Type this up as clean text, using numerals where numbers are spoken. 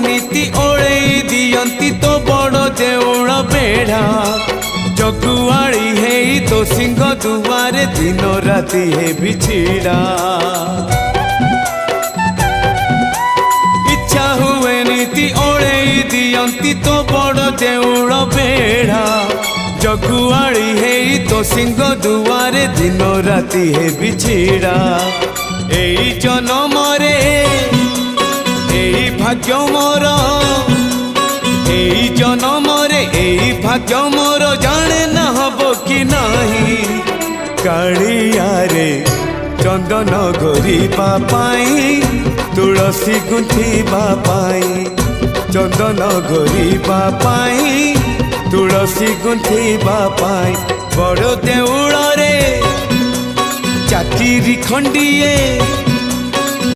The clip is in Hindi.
नीति ओले दियंती तो बड़ देउल बेढ़ा जगुआड़ी है तो सिंह दुआरे दिन राति है बिछिड़ा इच्छा हुए नीति ओले दियंती तो बड़ देउल बेढ़ा जगुआड़ी है तो सिंह दुआरे दिन राति है बिछिड़ा एई जन्म रे एई भाग्य मोर एई जन्म रे एई भाग्य मोर जाने न हबो कि नहीं कालिया रे चंदन गोरीबा पाई तुलसी गुंथिबा पाई चंदन गोरीबा पाई तुलसी गुंथिबा पाई बड़ देउल रे चाकिरी खंडिए